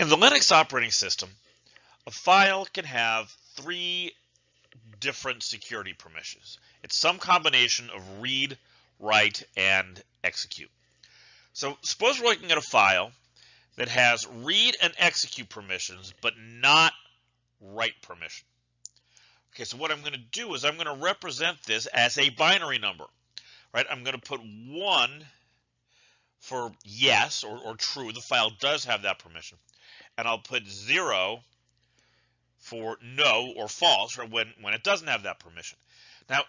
In the Linux operating system, a file can have three different security permissions. It's some combination of read, write, and execute. So suppose we're looking at a file that has read and execute permissions, but not write permission. Okay, so what I'm going to do is I'm going to represent this as a binary number, right? I'm going to put 1 for yes or true. The file does have that permission. And I'll put 0 for no or false, right, when it doesn't have that permission. Now,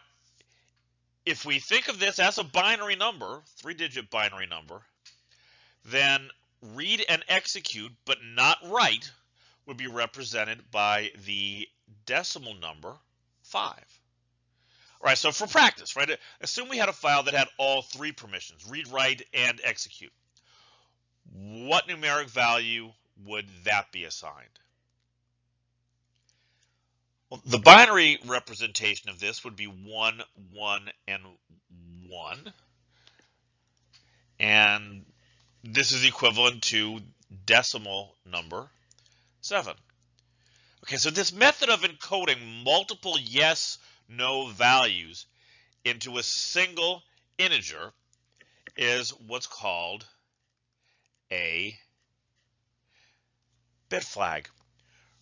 if we think of this as a binary number, 3-digit binary number, then read and execute, but not write, would be represented by the decimal number 5. All right, so for practice, right, assume we had a file that had all three permissions, read, write, and execute. What numeric value would that be assigned? Well, the binary representation of this would be 1, 1, and 1. And this is equivalent to decimal number 7. Okay, so this method of encoding multiple yes, no values into a single integer is what's called a bit flag.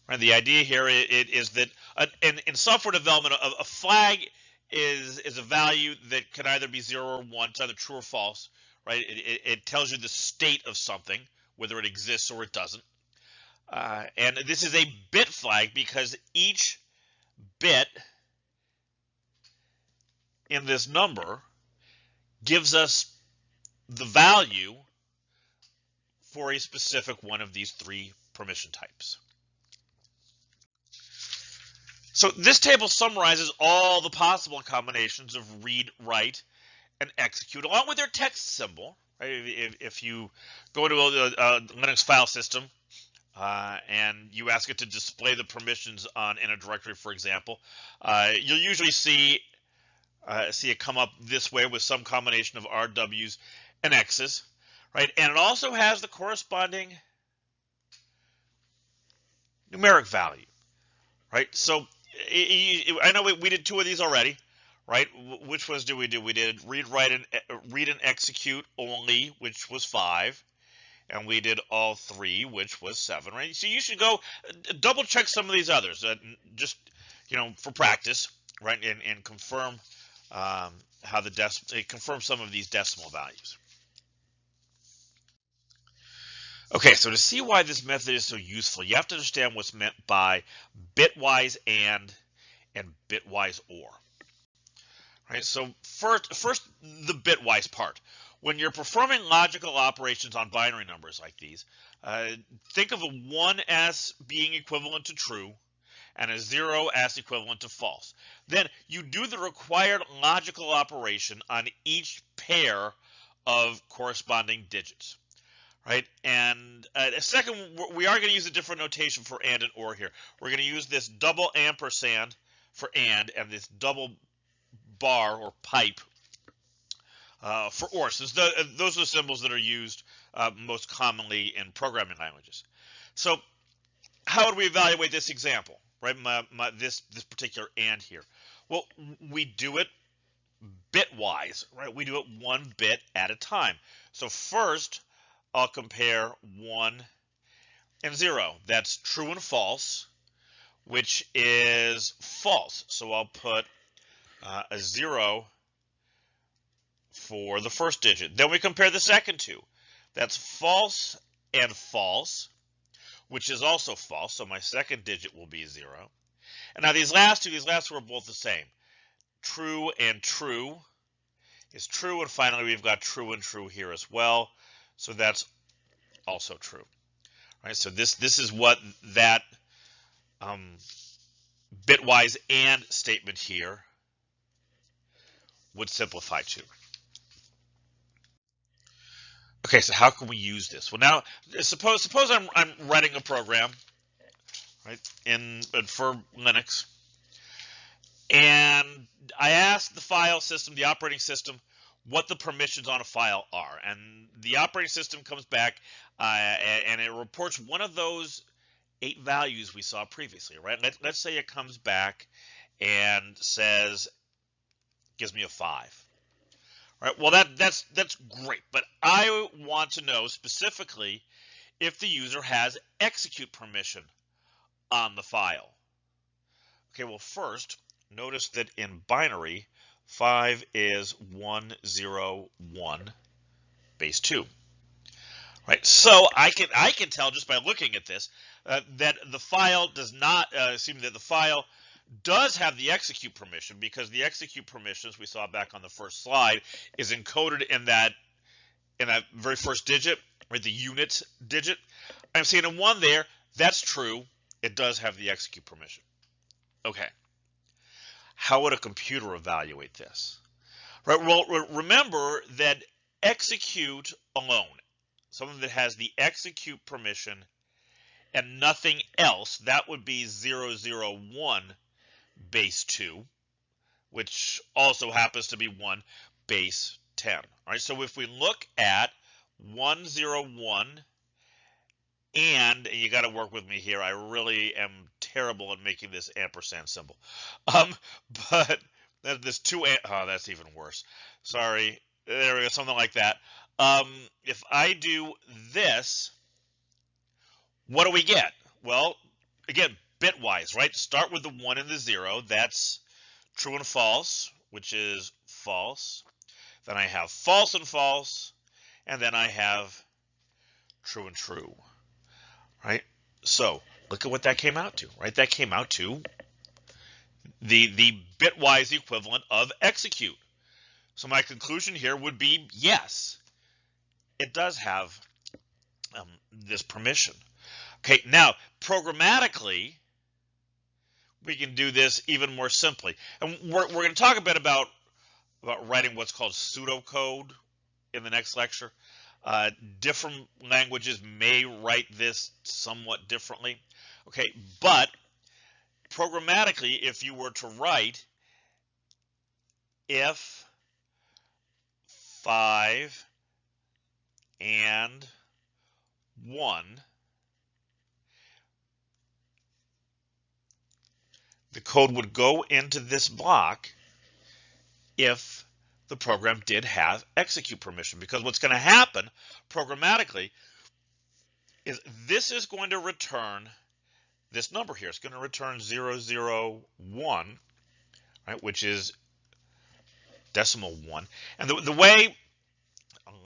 Right, the idea here is that in software development, a flag is a value that can either be 0 or 1. It's either true or false. Right? It tells you the state of something, whether it exists or it doesn't. And this is a bit flag because each bit in this number gives us the value for a specific one of these three permission types. So this table summarizes all the possible combinations of read, write, and execute, along with their text symbol. Right? If you go to a Linux file system and you ask it to display the permissions in a directory, for example, you'll usually see it come up this way with some combination of RWs and X's, right? And it also has the corresponding numeric value, right? So I know we did 2 of these already. Right? Which ones did we do? We did read, write, and execute only, which was 5, and we did all 3, which was 7. Right? So you should go double check some of these others, just for practice, right? And confirm how confirm some of these decimal values. Okay, so to see why this method is so useful, you have to understand what's meant by bitwise and bitwise or. Right, so first the bitwise part. When you're performing logical operations on binary numbers like these, think of a 1 as being equivalent to true and a 0 as equivalent to false. Then you do the required logical operation on each pair of corresponding digits. Right, and second, we are going to use a different notation for and or here. We're going to use this double ampersand for and this double bar or pipe for or. So those are the symbols that are used most commonly in programming languages. So how would we evaluate this example, right? This particular and here. Well, we do it bitwise, right? We do it 1 bit at a time. So first, I'll compare 1 and 0. That's true and false, which is false. So I'll put a 0 for the first digit. Then we compare the second 2. That's false and false, which is also false. So my second digit will be 0. And now these last two are both the same. True and true is true. And finally, we've got true and true here as well. So that's also true. All right, so this is what that bitwise and statement here would simplify to. Okay, so how can we use this? Well, now suppose I'm writing a program, right, for Linux, and I ask the file system, the operating system, what the permissions on a file are. And the operating system comes back and it reports one of those 8 values we saw previously, right? Let's say it comes back and says, gives me a 5. Right? Well, that's great, but I want to know specifically if the user has execute permission on the file. Okay, well, first, notice that in binary, 5 is 101 base 2. Right, so I can tell just by looking at this that the file does not that the file does have the execute permission, because the execute permissions we saw back on the first slide is encoded in that very first digit, right, the units digit. I'm seeing a 1 there. That's true. It does have the execute permission. Okay. How would a computer evaluate this? Right. Well, remember that execute alone, something that has the execute permission and nothing else, that would be 001 base 2, which also happens to be 1 base 10. All right, so if we look at 101 and you got to work with me here. I really am terrible at making this ampersand symbol. But there's 2, oh, that's even worse. Sorry. There we go, something like that. If I do this, what do we get? Well, again, bitwise, right? Start with the 1 and the 0. That's true and false, which is false. Then I have false and false, and then I have true and true, right? So look at what that came out to, right? That came out to the bitwise equivalent of execute. So my conclusion here would be yes, it does have this permission. Okay, now programmatically, we can do this even more simply. And we're going to talk a bit about writing what's called pseudocode in the next lecture. Different languages may write this somewhat differently. Okay, but programmatically, if you were to write if 5 and 1, the code would go into this block if the program did have execute permission, because what's going to happen programmatically is this is going to return this number here. It's going to return 001, right, which is decimal 1. And the way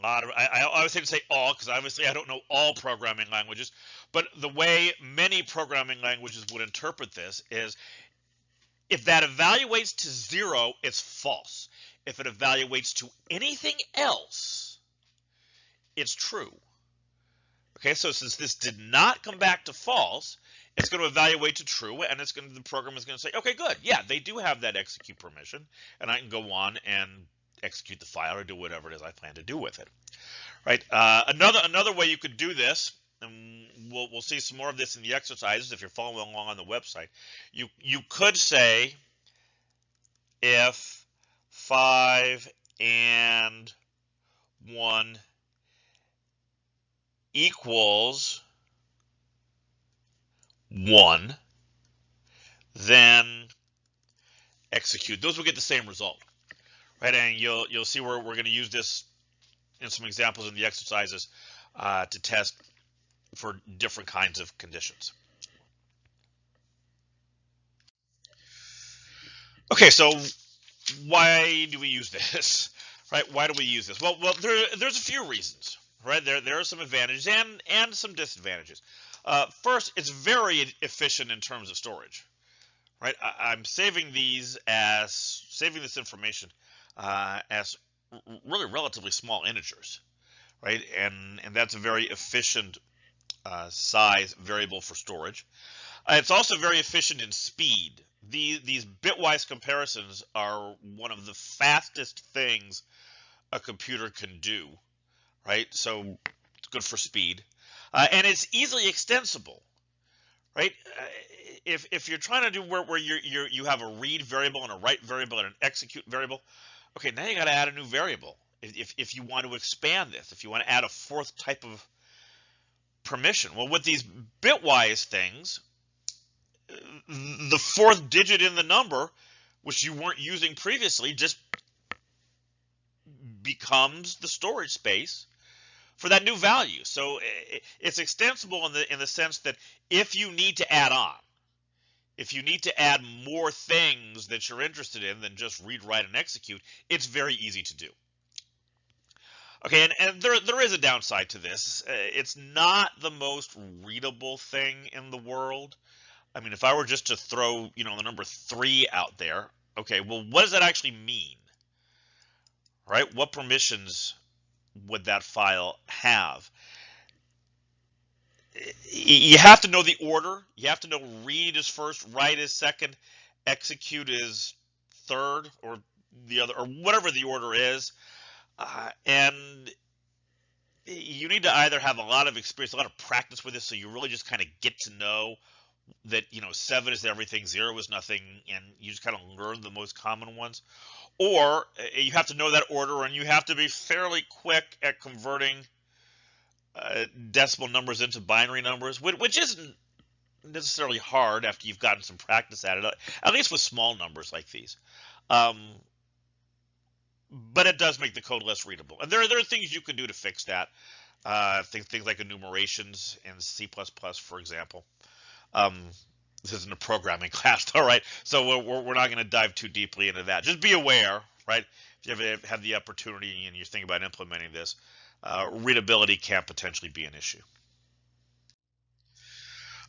I always hate to say all, because obviously I don't know all programming languages, but the way many programming languages would interpret this is if that evaluates to 0, it's false. If it evaluates to anything else, it's true. Okay, so since this did not come back to false, it's going to evaluate to true, and the program is going to say, okay, good, yeah, they do have that execute permission, and I can go on and execute the file or do whatever it is I plan to do with it. Right? Another way you could do this, and we'll see some more of this in the exercises if you're following along on the website. You could say if 5 and 1 equals 1, then execute. Those will get the same result, right? And you'll see where we're going to use this in some examples in the exercises to test for different kinds of conditions. Okay, so why do we use this, right? Why do we use this? Well, there's a few reasons, right? There are some advantages and some disadvantages. First, it's very efficient in terms of storage, right? I'm saving this information as really relatively small integers, right? And that's a very efficient size variable for storage. It's also very efficient in speed. These bitwise comparisons are one of the fastest things a computer can do, right? So it's good for speed. And it's easily extensible, right? If you're trying to do where you have a read variable and a write variable and an execute variable, okay, now you got to add a new variable. if you want to expand this, if you want to add a fourth type of permission. Well, with these bitwise things, the fourth digit in the number, which you weren't using previously, just becomes the storage space for that new value. So it's extensible in the sense that if you need to add on, if you need to add more things that you're interested in than just read, write, and execute, it's very easy to do. Okay, and there is a downside to this. It's not the most readable thing in the world. I mean, if I were just to throw, the number 3 out there, okay, well, what does that actually mean? Right? What permissions would that file have? You have to know the order. You have to know read is first, write is second, execute is third, or the other, or whatever the order is. And you need to either have a lot of experience, a lot of practice with this, so you really just kind of get to know that 7 is everything, 0 is nothing, and you just kind of learn the most common ones. Or you have to know that order, and you have to be fairly quick at converting decimal numbers into binary numbers, which isn't necessarily hard after you've gotten some practice at it, at least with small numbers like these. But it does make the code less readable. And there are things you can do to fix that. Things like enumerations in C++, for example. This isn't a programming class, all right? So we're not going to dive too deeply into that. Just be aware, right? If you ever have the opportunity and you're thinking about implementing this, readability can potentially be an issue.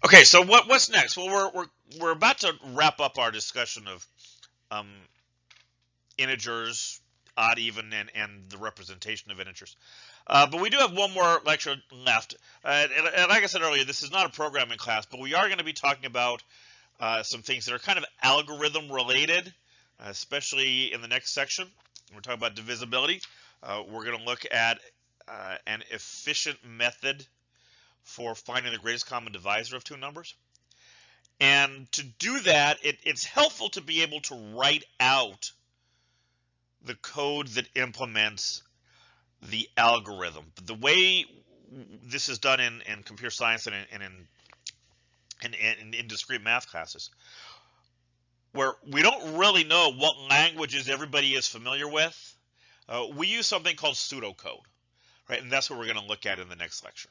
Okay, so what's next? Well, we're about to wrap up our discussion of integers, odd, even, and the representation of integers. But we do have one more lecture left. And like I said earlier, this is not a programming class, but we are going to be talking about some things that are kind of algorithm related, especially in the next section. We're talking about divisibility. We're going to look at an efficient method for finding the greatest common divisor of two numbers. And to do that, it's helpful to be able to write out the code that implements the algorithm. The way this is done in computer science and in discrete math classes, where we don't really know what languages everybody is familiar with, we use something called pseudocode, right? And that's what we're going to look at in the next lecture.